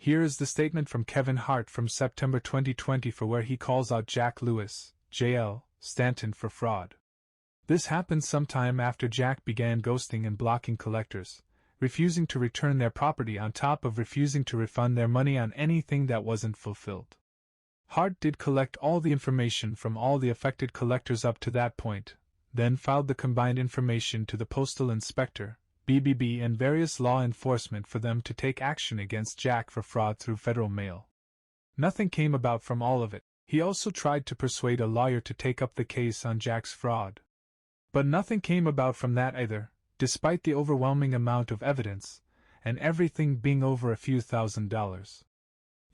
Here is the statement from Kevin Hart from September 2020 for where he calls out Jack Lewis, JL Stanton for fraud. This happened sometime after Jack began ghosting and blocking collectors, refusing to return their property on top of refusing to refund their money on anything that wasn't fulfilled. Hart did collect all the information from all the affected collectors up to that point, then filed the combined information to the Postal Inspector, BBB, and various law enforcement for them to take action against Jack for fraud through federal mail. Nothing came about from all of it. He also tried to persuade a lawyer to take up the case on Jack's fraud. But nothing came about from that either, despite the overwhelming amount of evidence, and everything being over a few $1,000s.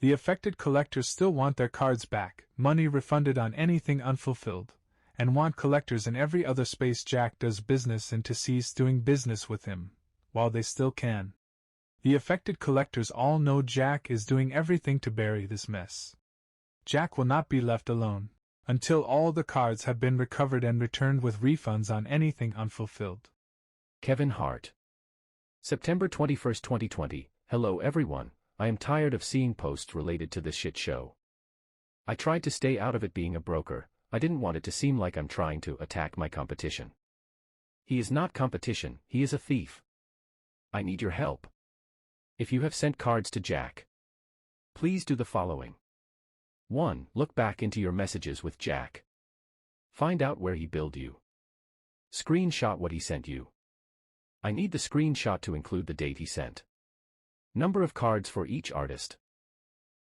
The affected collectors still want their cards back, money refunded on anything unfulfilled, and want collectors in every other space Jack does business in to cease doing business with him, while they still can. The affected collectors all know Jack is doing everything to bury this mess. Jack will not be left alone, until all the cards have been recovered and returned with refunds on anything unfulfilled. Kevin Hart. September 21, 2020. Hello everyone, I am tired of seeing posts related to this shit show. I tried to stay out of it being a broker. I didn't want it to seem like I'm trying to attack my competition. He is not competition, he is a thief. I need your help. If you have sent cards to Jack, please do the following. 1. Look back into your messages with Jack. Find out where he billed you. Screenshot what he sent you. I need the screenshot to include the date he sent. Number of cards for each artist.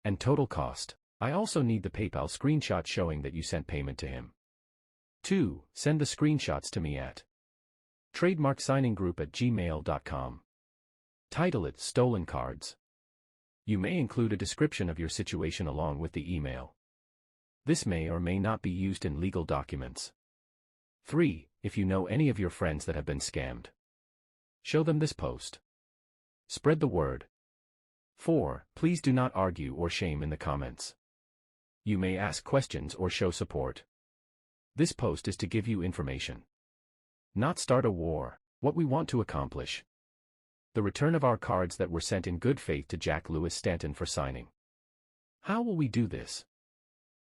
And total cost. I also need the PayPal screenshot showing that you sent payment to him. 2. Send the screenshots to me at trademarksigningroup@gmail.com. Title it Stolen Cards. You may include a description of your situation along with the email. This may or may not be used in legal documents. 3. If you know any of your friends that have been scammed, show them this post. Spread the word. 4. Please do not argue or shame in the comments. You may ask questions or show support. This post is to give you information, not start a war. What we want to accomplish: the return of our cards that were sent in good faith to Jack Lewis Stanton for signing. How will we do this?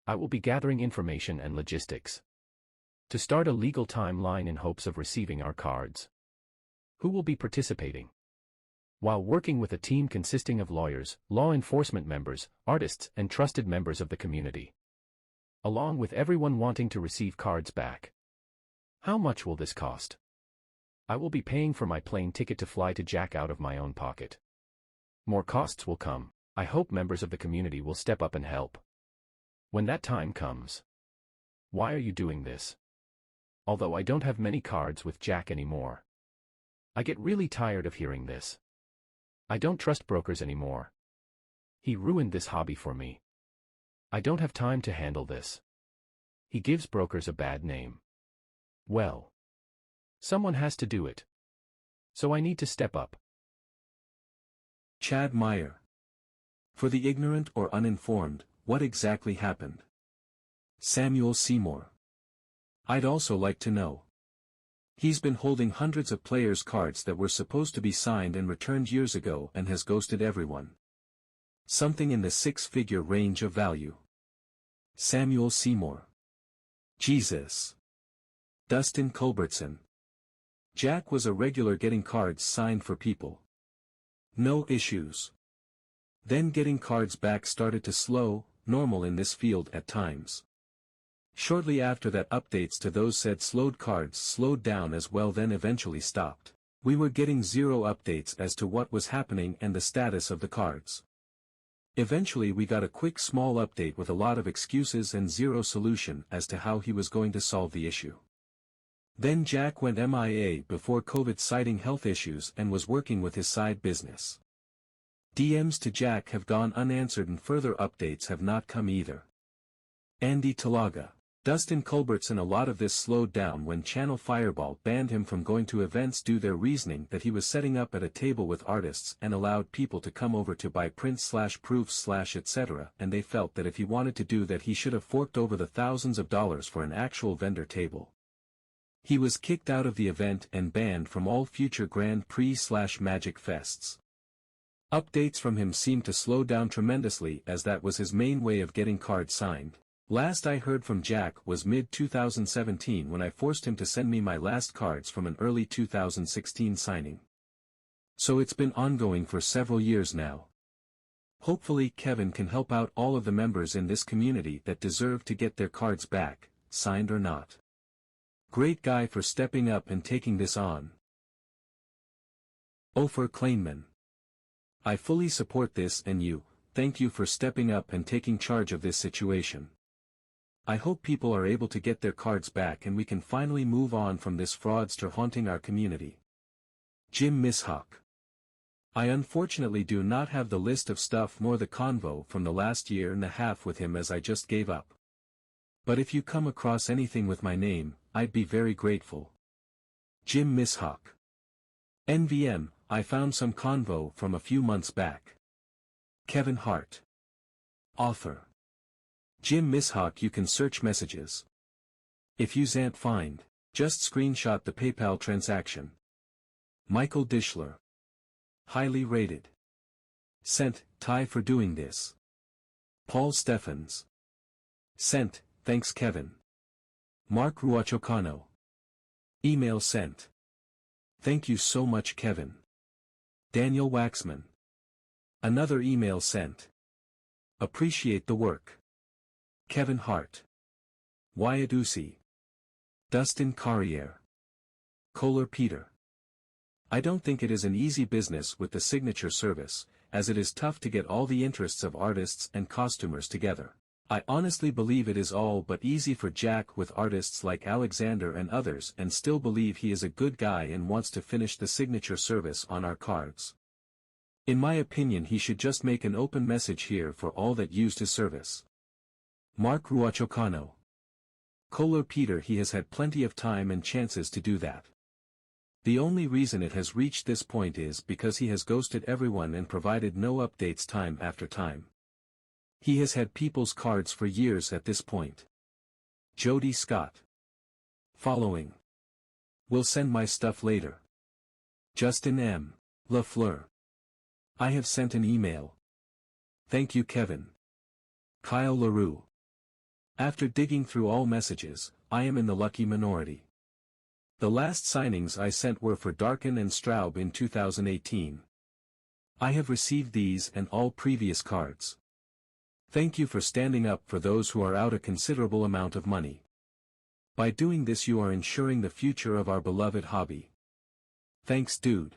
I will be gathering information and logistics to start a legal timeline in hopes of receiving our cards. Who will be participating? While working with a team consisting of lawyers, law enforcement members, artists, and trusted members of the community, along with everyone wanting to receive cards back. How much will this cost? I will be paying for my plane ticket to fly to Jack out of my own pocket. More costs will come. I hope members of the community will step up and help when that time comes. Why are you doing this? Although I don't have many cards with Jack anymore, I get really tired of hearing this. I don't trust brokers anymore. He ruined this hobby for me. I don't have time to handle this. He gives brokers a bad name. Well, someone has to do it. So I need to step up. Chad Meyer. For the ignorant or uninformed, what exactly happened? Samuel Seymour. I'd also like to know. He's been holding hundreds of players' cards that were supposed to be signed and returned years ago and has ghosted everyone. Something in the six-figure range of value. Samuel Seymour. Jesus. Dustin Culbertson. Jack was a regular getting cards signed for people. No issues. Then getting cards back started to slow, normal in this field at times. Shortly after that, updates to those said slowed cards slowed down as well, then eventually stopped. We were getting zero updates as to what was happening and the status of the cards. Eventually we got a quick small update with a lot of excuses and zero solution as to how he was going to solve the issue. Then Jack went MIA before COVID, citing health issues, and was working with his side business. DMs to Jack have gone unanswered and further updates have not come either. Andy Talaga. Dustin Culbertson. A lot of this slowed down when Channel Fireball banned him from going to events due to their reasoning that he was setting up at a table with artists and allowed people to come over to buy prints/proofs/ etc., and they felt that if he wanted to do that he should have forked over the thousands of dollars for an actual vendor table. He was kicked out of the event and banned from all future Grand Prix/Magic Fests. Updates from him seemed to slow down tremendously as that was his main way of getting cards signed. Last I heard from Jack was mid-2017 when I forced him to send me my last cards from an early 2016 signing. So it's been ongoing for several years now. Hopefully Kevin can help out all of the members in this community that deserve to get their cards back, signed or not. Great guy for stepping up and taking this on. Ofer Kleinman. I fully support this and thank you for stepping up and taking charge of this situation. I hope people are able to get their cards back and we can finally move on from this fraudster haunting our community. Jim Mishawk. I unfortunately do not have the list of stuff nor the convo from the last year and a half with him as I just gave up. But if you come across anything with my name, I'd be very grateful. Jim Mishawk. NVM, I found some convo from a few months back. Kevin Hart. Author. Jim Mishawk. You can search messages. If you can't find, just screenshot the PayPal transaction. Michael Dishler. Highly rated. Sent, Ty for doing this. Paul Steffens. Sent, thanks Kevin. Mark Ruachocano. Email sent. Thank you so much Kevin. Daniel Waxman. Another email sent. Appreciate the work. Kevin Hart. Wyatt Usi. Dustin Carriere. Kohler Peter. I don't think it is an easy business with the signature service, as it is tough to get all the interests of artists and costumers together. I honestly believe it is all but easy for Jack with artists like Alexander and others and still believe he is a good guy and wants to finish the signature service on our cards. In my opinion he should just make an open message here for all that used his service. Mark Ruachocano. Kohler Peter. He has had plenty of time and chances to do that. The only reason it has reached this point is because he has ghosted everyone and provided no updates time after time. He has had people's cards for years at this point. Jody Scott. Following. Will send my stuff later. Justin M. LaFleur. I have sent an email. Thank you Kevin. Kyle LaRue. After digging through all messages, I am in the lucky minority. The last signings I sent were for Darkin and Straub in 2018. I have received these and all previous cards. Thank you for standing up for those who are out a considerable amount of money. By doing this you are ensuring the future of our beloved hobby. Thanks dude.